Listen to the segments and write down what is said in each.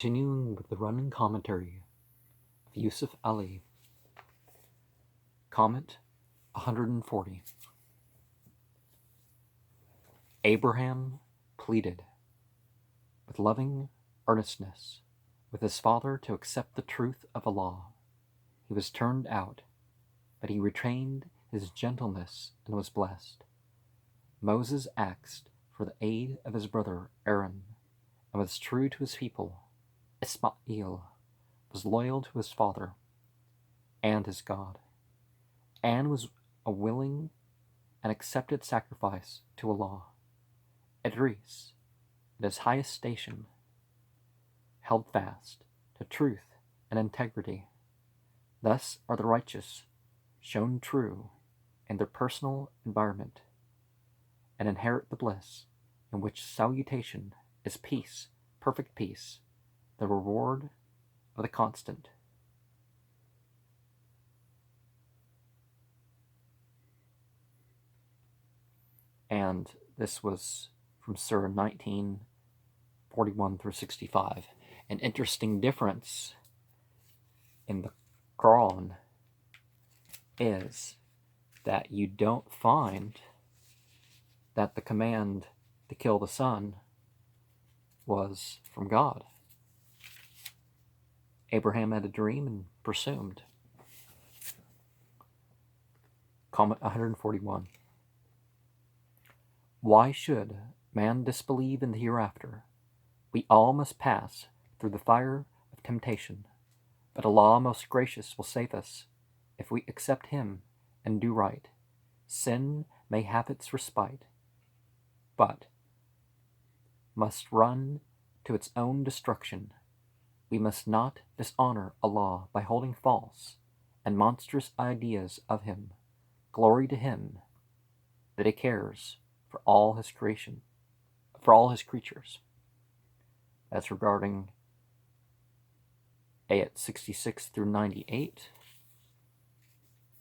Continuing with the running commentary of Yusuf Ali. Comment 140. Abraham pleaded with loving earnestness with his father to accept the truth of Allah. He was turned out, but he retained his gentleness and was blessed. Moses asked for the aid of his brother Aaron and was true to his people. Ismail was loyal to his father and his God, and was a willing and accepted sacrifice to Allah. Idris, at his highest station, held fast to truth and integrity. Thus are the righteous shown true in their personal environment and inherit the bliss in which salutation is peace, perfect peace, the reward of the constant. And this was from Surah 19, 41 through 65. An interesting difference in the Quran is that you don't find that the command to kill the son was from God. Abraham had a dream and presumed. Comment 141. Why should man disbelieve in the hereafter? We all must pass through the fire of temptation, but Allah most gracious will save us if we accept Him and do right. Sin may have its respite, but must run to its own destruction. We must not dishonor Allah by holding false and monstrous ideas of Him. Glory to Him that He cares for all His creation, for all His creatures. That's regarding ayat 66 through 98.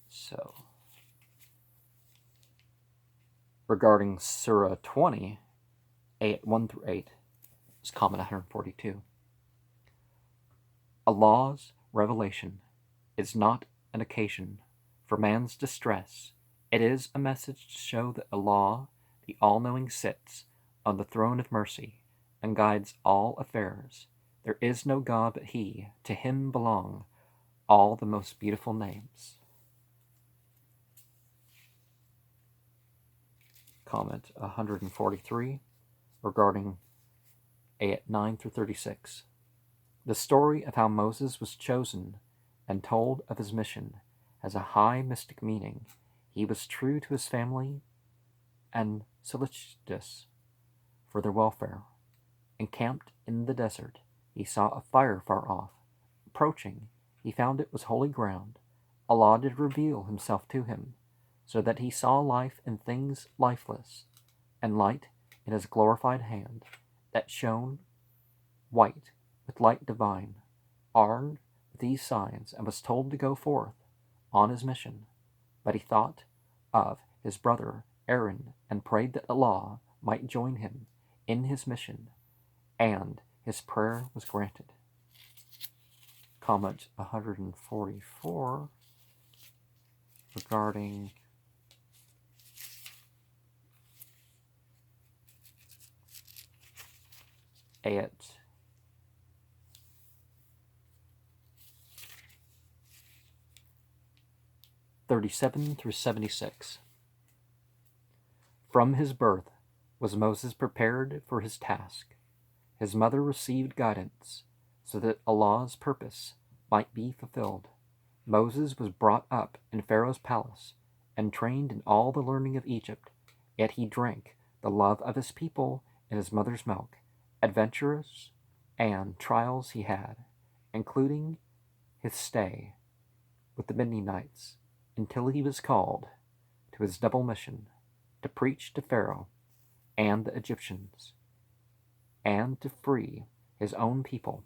So, regarding Surah 20, ayat 1 through 8, is comment 142. Allah's revelation is not an occasion for man's distress. It is a message to show that Allah, the All-Knowing, sits on the throne of mercy and guides all affairs. There is no God but He. To Him belong all the most beautiful names. Comment 143 regarding ayat 9 through 36. The story of how Moses was chosen and told of his mission has a high mystic meaning. He was true to his family and solicitous for their welfare. Encamped in the desert, he saw a fire far off. Approaching, he found it was holy ground. Allah did reveal Himself to him, so that he saw life in things lifeless, and light in His glorified hand that shone white with light divine, armed with these signs, and was told to go forth on his mission. But he thought of his brother Aaron and prayed that Allah might join him in his mission, and his prayer was granted. Comment 144 regarding ayat 37 through 76. From his birth was Moses prepared for his task. His mother received guidance so that Allah's purpose might be fulfilled. Moses was brought up in Pharaoh's palace and trained in all the learning of Egypt, yet he drank the love of his people in his mother's milk. Adventurous and trials he had, including his stay with the Midianites, until he was called to his double mission to preach to Pharaoh and the Egyptians, and to free his own people.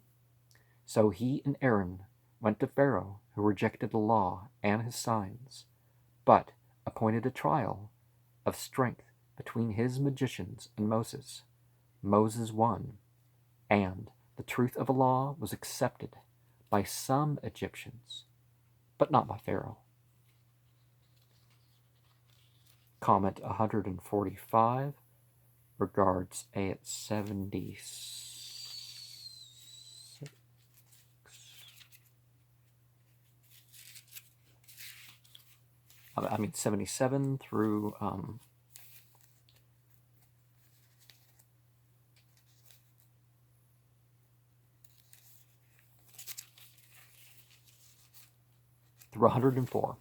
So he and Aaron went to Pharaoh, who rejected the law and his signs, but appointed a trial of strength between his magicians and Moses. Moses won, and the truth of Allah was accepted by some Egyptians, but not by Pharaoh. Comment 145 regards ayat 76. I mean 77 through 104.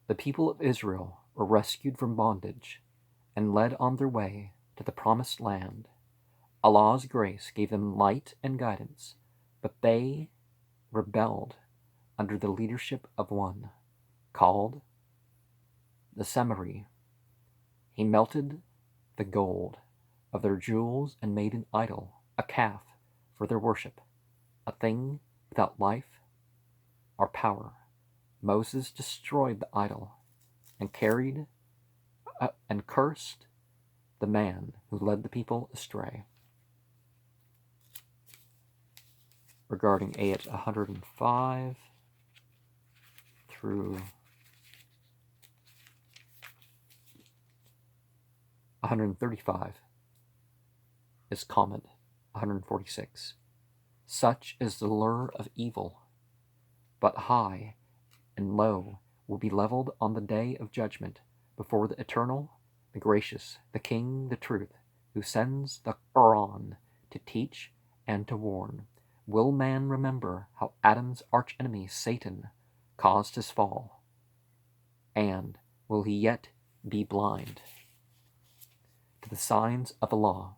The people of Israel were rescued from bondage and led on their way to the promised land. Allah's grace gave them light and guidance, but they rebelled under the leadership of one called the Samari. He melted the gold of their jewels and made an idol, a calf, for their worship, a thing without life or power. Moses destroyed the idol and cursed the man who led the people astray. Regarding ayat 105 through 135 is comment 146. Such is the lure of evil, but high and low will be leveled on the day of judgment before the Eternal, the Gracious, the King, the Truth, who sends the Quran to teach and to warn. Will man remember how Adam's archenemy Satan caused his fall? And will he yet be blind to the signs of Allah?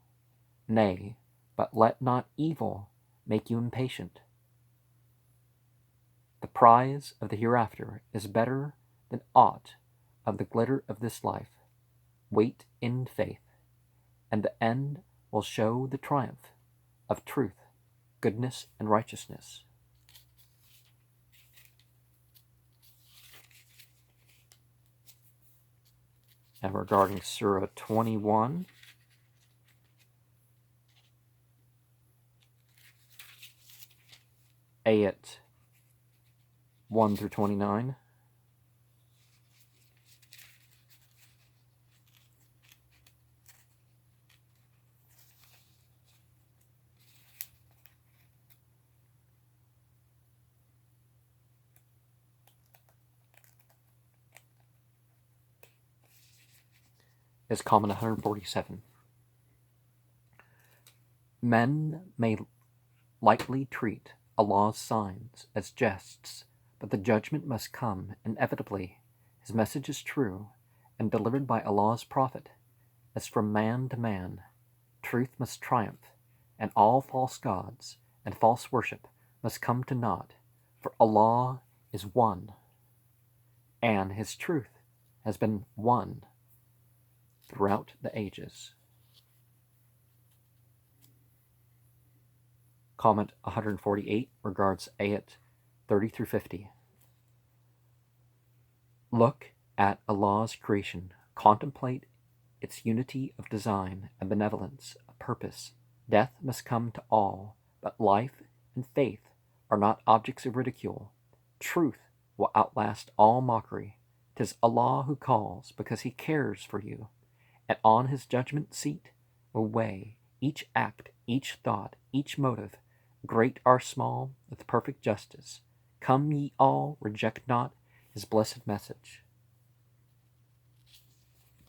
Nay, but let not evil make you impatient. The prize of the hereafter is better than aught of the glitter of this life. Wait in faith, and the end will show the triumph of truth, goodness, and righteousness. And regarding Surah 21, ayat 1 through 29. Is comment 147. Men may lightly treat Allah's signs as jests, but the judgment must come inevitably. His message is true and delivered by Allah's prophet. As from man to man, truth must triumph, and all false gods and false worship must come to naught, for Allah is one, and His truth has been one throughout the ages. Comment 148 regards ayat 30 through 50. Look at Allah's creation, contemplate its unity of design and benevolence of purpose. Death must come to all, but life and faith are not objects of ridicule. Truth will outlast all mockery. 'Tis Allah who calls because He cares for you, and on His judgment seat will weigh each act, each thought, each motive, great or small, with perfect justice. Come ye all, reject not His blessed message.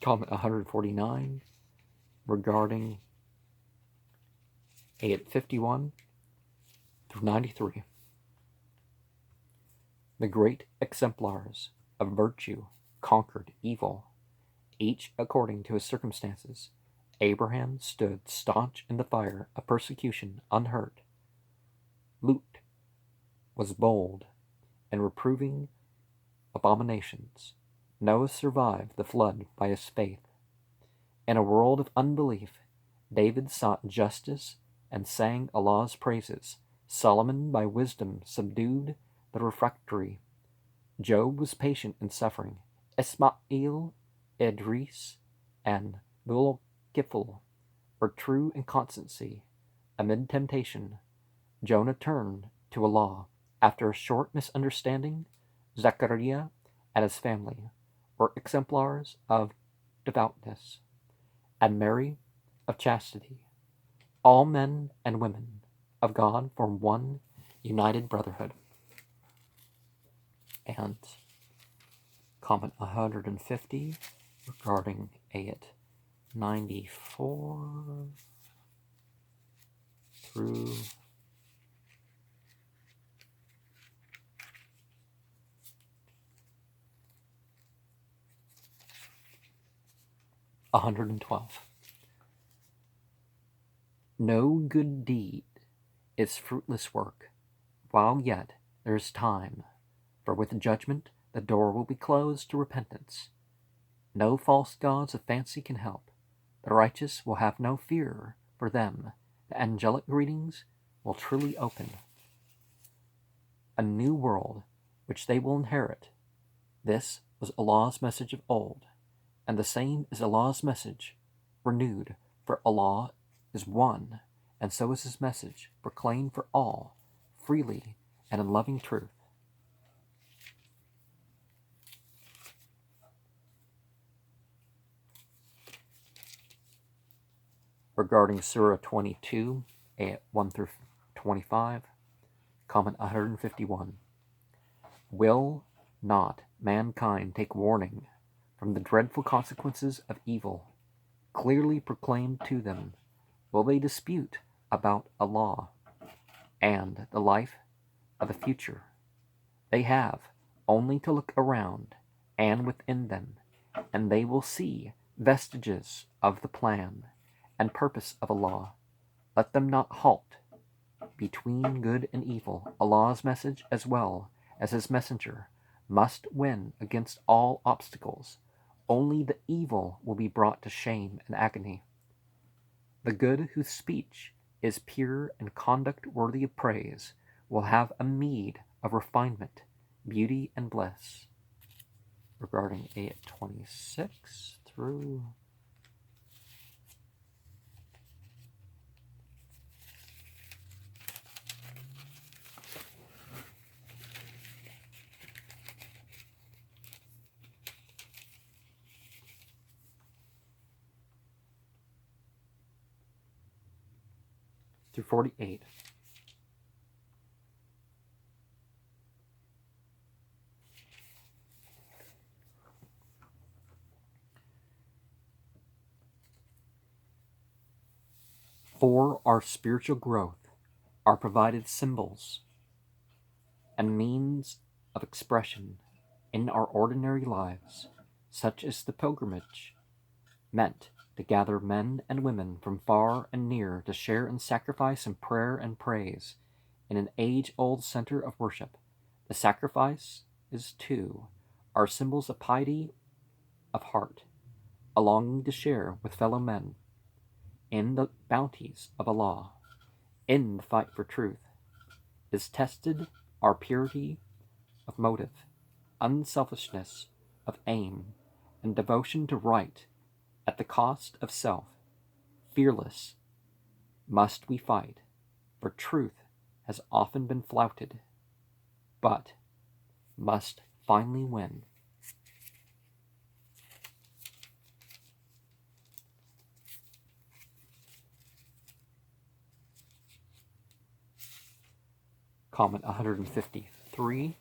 Comment 149 regarding ayat 51 through 93. The great exemplars of virtue conquered evil, each according to his circumstances. Abraham stood staunch in the fire of persecution unhurt. Lut was bold in reproving abominations. Noah survived the flood by his faith. In a world of unbelief, David sought justice and sang Allah's praises. Solomon by wisdom subdued the refractory. Job was patient in suffering. Ismail, Idris, and Dhul-Kifl were true in constancy. Amid temptation, Jonah turned to Allah. After a short misunderstanding, Zechariah and his family were exemplars of devoutness, and Mary of chastity. All men and women of God form one united brotherhood. And comment 150 regarding ayat 94 through 112. No good deed is fruitless work, while yet there is time, for with judgment the door will be closed to repentance. No false gods of fancy can help. The righteous will have no fear for them. The angelic greetings will truly open a new world which they will inherit. This was Allah's message of old, and the same is Allah's message renewed, for Allah is one, and so is his message proclaimed for all, freely and in loving truth. Regarding Surah 22, ayat 1 through 25, comment 151. Will not mankind take warning from the dreadful consequences of evil, clearly proclaimed to them? Will they dispute about Allah and the life of the future? They have only to look around and within them, and they will see vestiges of the plan and purpose of Allah. Let them not halt between good and evil. Allah's message, as well as his messenger, must win against all obstacles. Only the evil will be brought to shame and agony. The good whose speech is pure and conduct worthy of praise will have a meed of refinement, beauty, and bliss. Regarding ayat 26 through 48. For our spiritual growth are provided symbols and means of expression in our ordinary lives, such as the pilgrimage, meant to gather men and women from far and near to share in sacrifice and prayer and praise in an age-old center of worship. The sacrifices, too, are symbols of piety of heart, a longing to share with fellow men in the bounties of Allah. In the fight for truth is tested our purity of motive, unselfishness of aim, and devotion to right at the cost of self. Fearless must we fight, for truth has often been flouted, but must finally win. Comment 153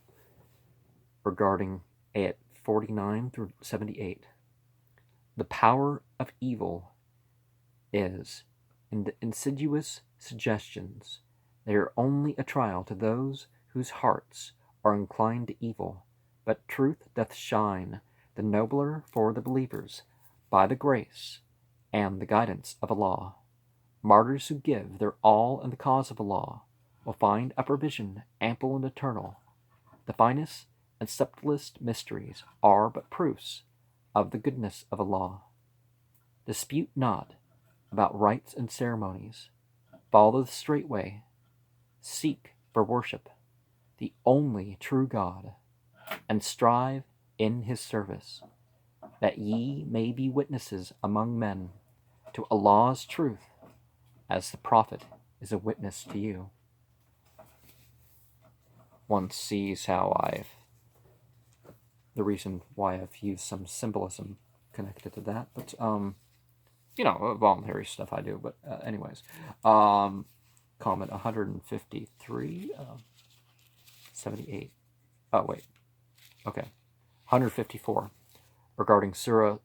regarding ayat 49 through 78. The power of evil is in the insidious suggestions. They are only a trial to those whose hearts are inclined to evil, but truth doth shine the nobler for the believers by the grace and the guidance of Allah. Martyrs who give their all in the cause of Allah will find a provision ample and eternal. The finest and subtlest mysteries are but proofs of the goodness of Allah. Dispute not about rites and ceremonies. Follow the straight way. Seek for worship the only true God, and strive in his service, that ye may be witnesses among men to Allah's truth, as the Prophet is a witness to you. One sees the reason why I've used some symbolism connected to that, but voluntary stuff I do. But anyways, comment 153, 78. Oh wait, okay, 154 regarding Surah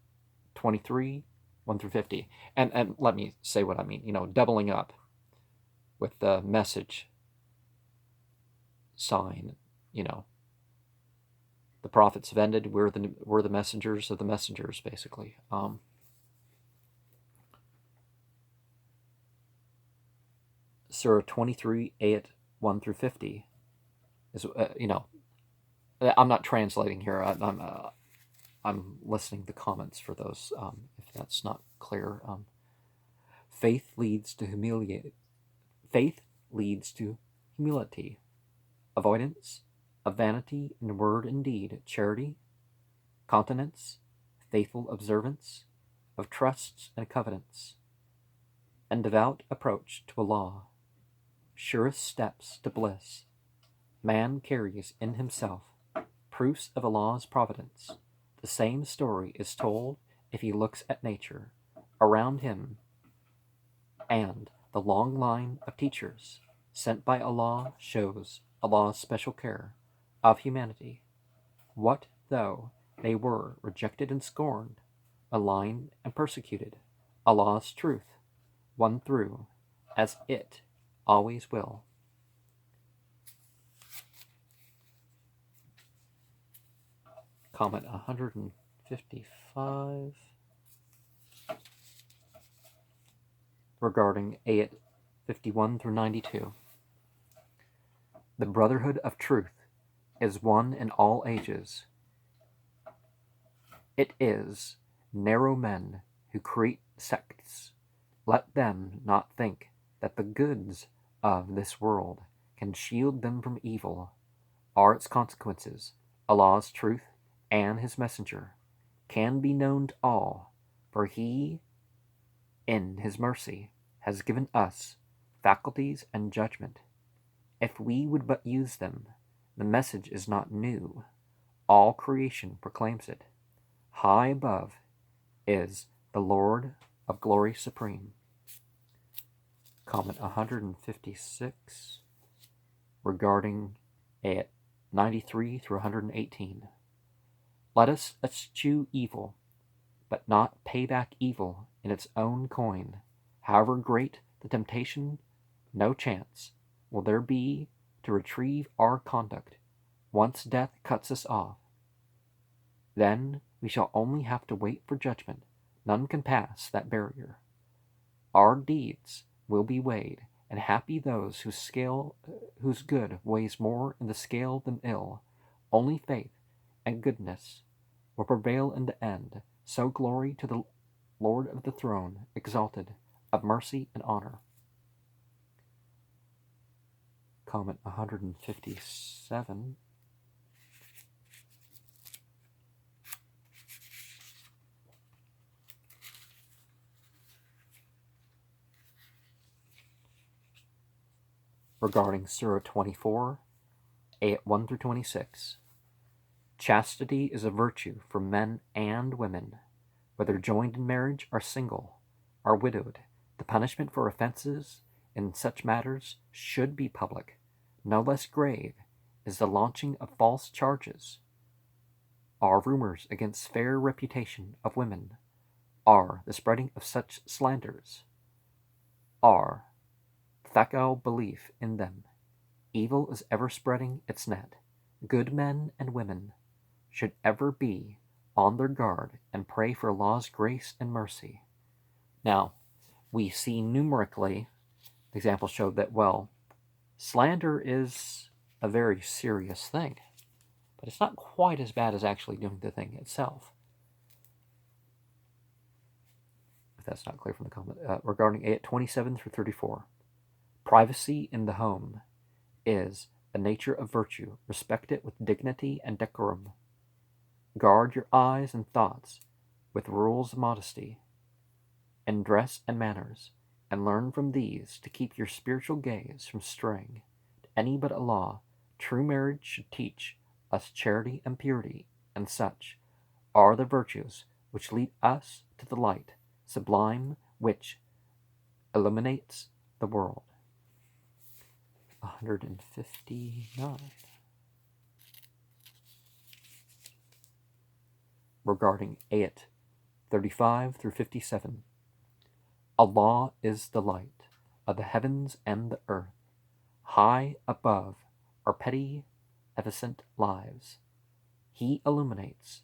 23, 1 through 50, and let me say what I mean. Doubling up with the message sign. The prophets have ended. We're the messengers of the messengers, basically. Surah 23, ayat 1 through 50 is, I'm not translating here. I'm listening to comments for those, if that's not clear. Faith leads to humility. Avoidance of vanity in word and deed, charity, continence, faithful observance of trusts and covenants, and devout approach to Allah, surest steps to bliss. Man carries in himself proofs of Allah's providence. The same story is told if he looks at nature around him and the long line of teachers sent by Allah shows Allah's special care of humanity. What though they were rejected and scorned, maligned and persecuted? Allah's truth won through, as it always will. Comment 155 regarding ayat 51 through 92. The brotherhood of truth is one in all ages. It is narrow men who create sects. Let them not think that the goods of this world can shield them from evil. Are its consequences Allah's truth and his messenger can be known to all, for he, in his mercy, has given us faculties and judgment. If we would but use them, the message is not new. All creation proclaims it. High above is the Lord of glory supreme. Comment 156 regarding ayat 93 through 118. Let us eschew evil, but not pay back evil in its own coin. However great the temptation, no chance will there be to retrieve our conduct once death cuts us off. Then we shall only have to wait for judgment. None can pass that barrier. Our deeds will be weighed, and happy those whose good weighs more in the scale than ill. Only faith and goodness will prevail in the end. So glory to the Lord of the throne, exalted, of mercy and honor. Comment 157. Regarding Surah 24, ayat 1 through 26. Chastity is a virtue for men and women, whether joined in marriage or single, or widowed. The punishment for offenses in such matters should be public. No less grave is the launching of false charges, are rumors against fair reputation of women, are the spreading of such slanders, are facile belief in them. Evil is ever spreading its net. Good men and women should ever be on their guard and pray for Allah's grace and mercy. Now, we see numerically, the example showed that, slander is a very serious thing, but it's not quite as bad as actually doing the thing itself. If that's not clear from the comment. Regarding ayat 27 through 34. Privacy in the home is the nature of virtue. Respect it with dignity and decorum. Guard your eyes and thoughts with rules of modesty. In dress and manners, and learn from these to keep your spiritual gaze from straying to any but Allah. True marriage should teach us charity and purity, and such are the virtues which lead us to the light sublime which illuminates the world. 159. Regarding ayat 35 through 57. Allah is the light of the heavens and the earth. High above our petty, evanescent lives, He illuminates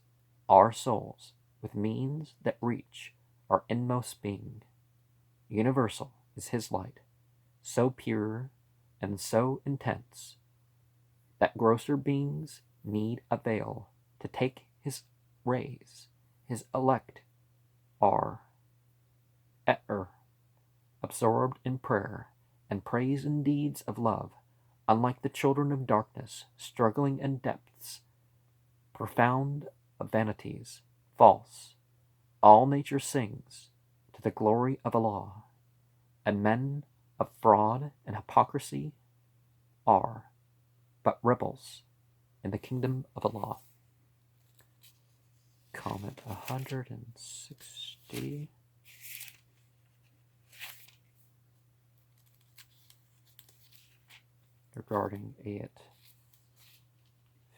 our souls with means that reach our inmost being. Universal is His light, so pure and so intense that grosser beings need a veil to take His rays. His elect are absorbed in prayer and praise and deeds of love, unlike the children of darkness, struggling in depths profound of vanities, false. All nature sings to the glory of Allah, and men of fraud and hypocrisy are but rebels in the kingdom of Allah. Comment 160. Regarding ayat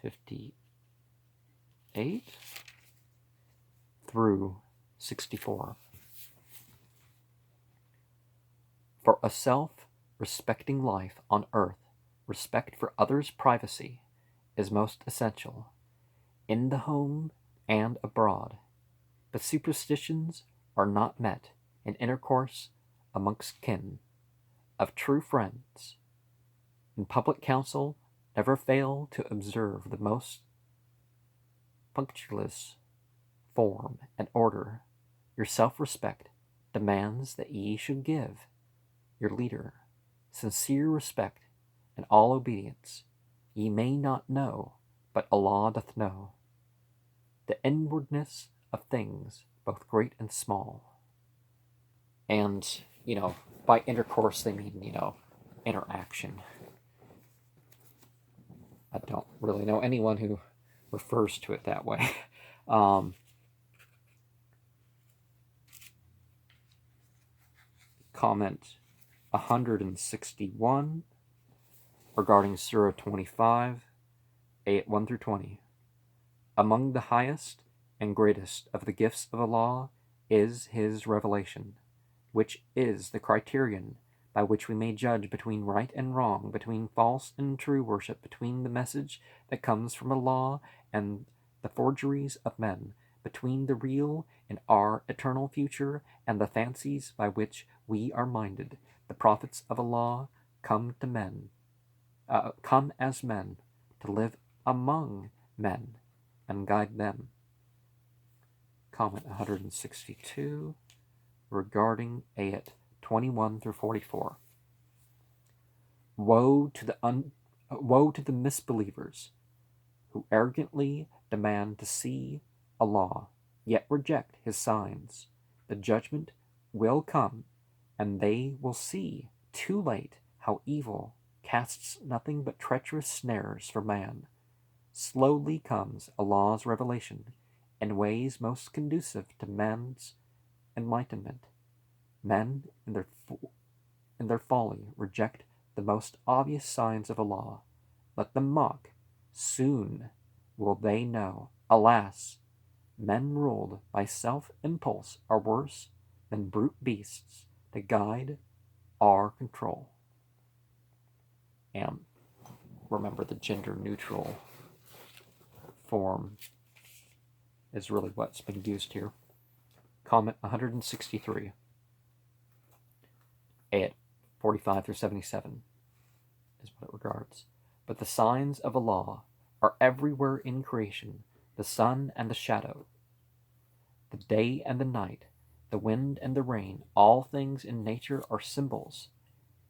58 through 64. For a self-respecting life on earth, respect for others' privacy is most essential, in the home and abroad. But superstitions are not met in intercourse amongst kin, of true friends. In public council, never fail to observe the most punctilious form and order. Your self-respect demands that ye should give your leader sincere respect and all obedience. Ye may not know, but Allah doth know the inwardness of things, both great and small. And, by intercourse they mean, interaction. I don't really know anyone who refers to it that way. Comment 161 regarding Surah 25, ayat 1 through 20. Among the highest and greatest of the gifts of Allah is His revelation, which is the criterion by which we may judge between right and wrong, between false and true worship, between the message that comes from Allah and the forgeries of men, between the real and our eternal future and the fancies by which we are minded. The prophets of Allah come as men to live among men and guide them. Comment 162 regarding ayat 21 through 44. Woe to the misbelievers who arrogantly demand to see Allah, yet reject His signs. The judgment will come, and they will see too late how evil casts nothing but treacherous snares for man. Slowly comes Allah's revelation in ways most conducive to man's enlightenment. Men, in their folly, reject the most obvious signs of Allah. Let them mock. Soon will they know. Alas, men ruled by self-impulse are worse than brute beasts to guide our control. And remember, the gender-neutral form is really what's been used here. Comment 163. Ayat 45 through 77 is what it regards. But the signs of Allah are everywhere in creation, the sun and the shadow, the day and the night, the wind and the rain. All things in nature are symbols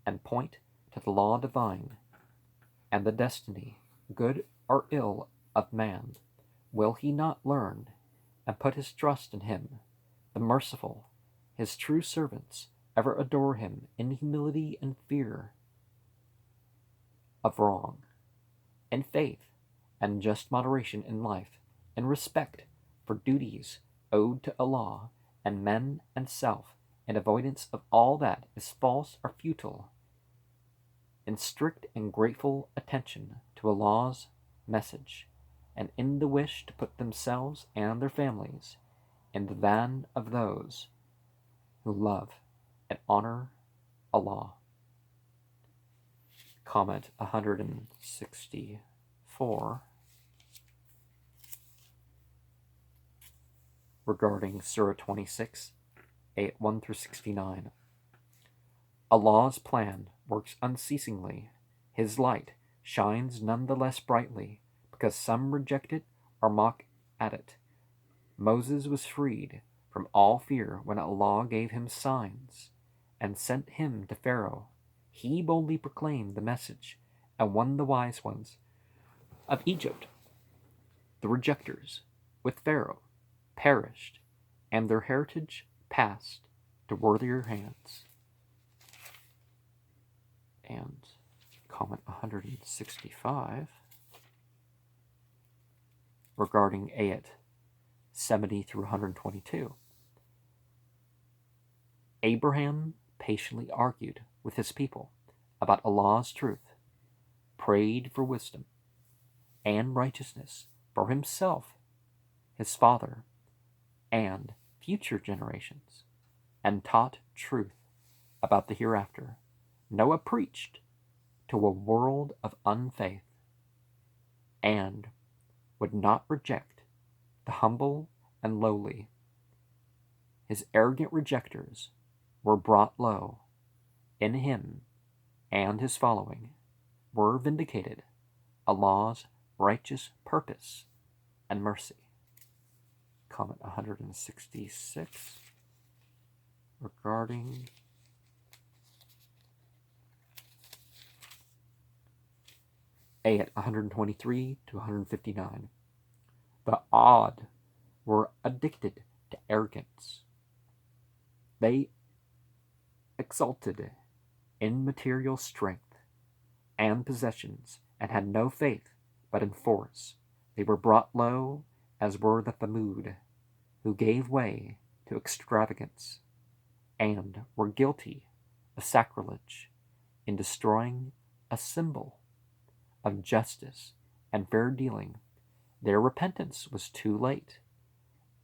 and point to the law divine and the destiny, good or ill, of man. Will he not learn and put his trust in Him, the merciful, His true servants, ever adore him in humility and fear of wrong, in faith and just moderation in life, in respect for duties owed to Allah and men and self, in avoidance of all that is false or futile, in strict and grateful attention to Allah's message, and in the wish to put themselves and their families in the van of those who love and honor Allah. Comment 164 regarding Surah 26, ayat 1 through 69. Allah's plan works unceasingly. His light shines none the less brightly because some reject it or mock at it. Moses was freed from all fear when Allah gave him signs and sent him to Pharaoh. He boldly proclaimed the message and won the wise ones of Egypt. The rejectors, with Pharaoh, perished, and their heritage passed to worthier hands. And comment 165 regarding ayat 70 through 122. Abraham patiently argued with his people about Allah's truth, prayed for wisdom and righteousness for himself, his father, and future generations, and taught truth about the hereafter. Noah preached to a world of unfaith and would not reject the humble and lowly. His arrogant rejectors were brought low. In him and his following were vindicated Allah's righteous purpose and mercy. Comment 166 regarding ayat 123 to 159. The odd were addicted to arrogance. They exulted in material strength and possessions and had no faith but in force. They were brought low as were the Thamud, who gave way to extravagance and were guilty of sacrilege in destroying a symbol of justice and fair dealing. Their repentance was too late.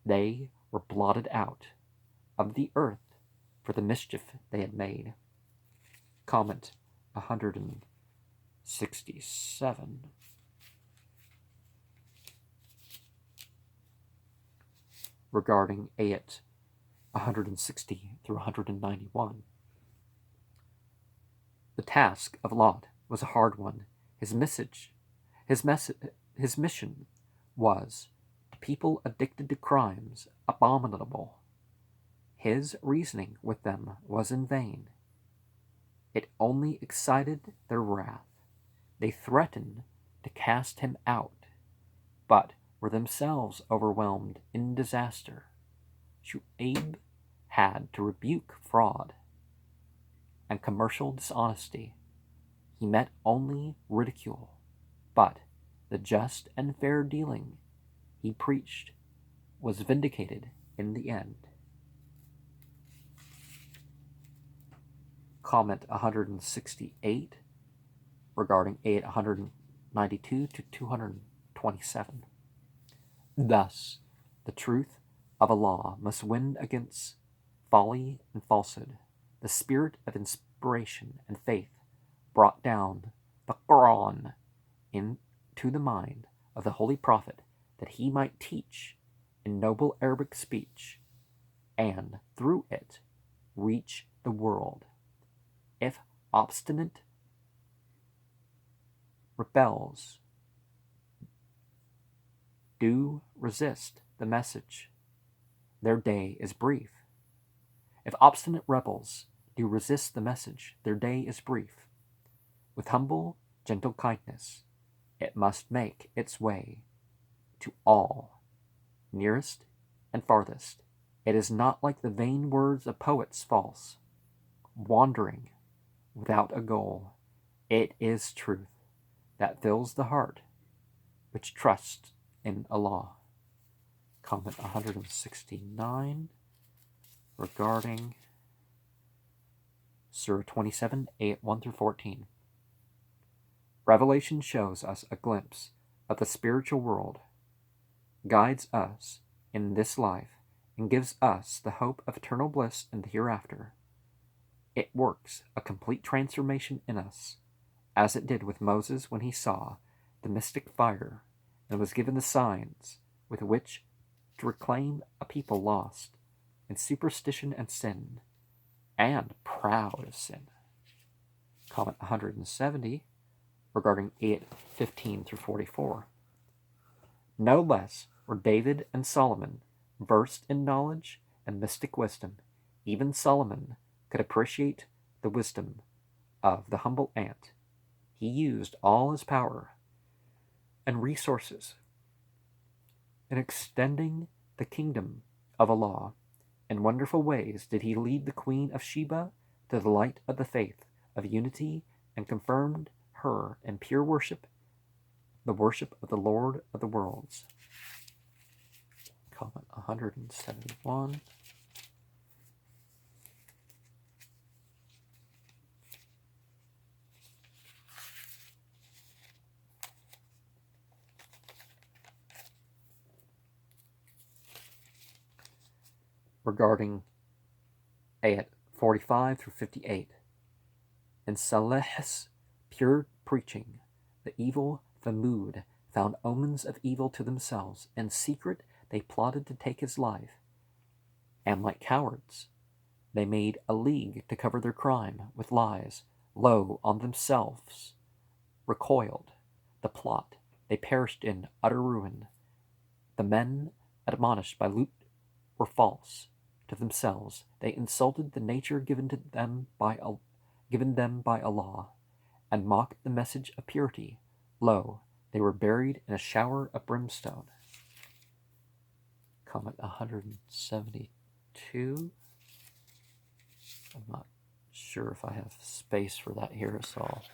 They were blotted out of the earth for the mischief they had made. Comment 167 regarding ayat 160 through 191. The task of Lot was a hard one. His mission was to people addicted to crimes abominable. His reasoning with them was in vain. It only excited their wrath. They threatened to cast him out, but were themselves overwhelmed in disaster. Shu'aib had to rebuke fraud and commercial dishonesty. He met only ridicule, but the just and fair dealing he preached was vindicated in the end. Comment 168 regarding ayat 192 to 227. Thus, the truth of Allah must win against folly and falsehood. The spirit of inspiration and faith brought down the Quran into the mind of the Holy Prophet that he might teach in noble Arabic speech and through it reach the world. If obstinate rebels do resist the message, their day is brief. If obstinate rebels do resist the message, their day is brief. With humble, gentle kindness, it must make its way to all, nearest and farthest. It is not like the vain words of poets false. wandering without a goal. It is truth that fills the heart which trusts in Allah. Comment 169 regarding Surah 27, 8, 1 through 14. Revelation shows us a glimpse of the spiritual world, guides us in this life, and gives us the hope of eternal bliss in the hereafter. It works a complete transformation in us, as it did with Moses when he saw the mystic fire and was given the signs with which to reclaim a people lost in superstition and sin, and proud of sin. Comment 170 regarding 8:15 through 44. No less were David and Solomon versed in knowledge and mystic wisdom. Even Solomon could appreciate the wisdom of the humble ant. He used all his power and resources in extending the kingdom of Allah. In wonderful ways did he lead the Queen of Sheba to the light of the faith of unity, and confirmed her in pure worship, the worship of the Lord of the worlds. Comment 171. Regarding ayat 45 through 58. In Saleh's pure preaching, the evil Thamud found omens of evil to themselves. In secret they plotted to take his life, and like cowards, they made a league to cover their crime with lies. Lo, on themselves recoiled the plot. They perished in utter ruin. The men admonished by Lut were false to themselves. They insulted the nature given them by Allah, and mocked the message of purity. Lo, they were buried in a shower of brimstone. Comment 172. I'm not sure if I have space for that here, so I'll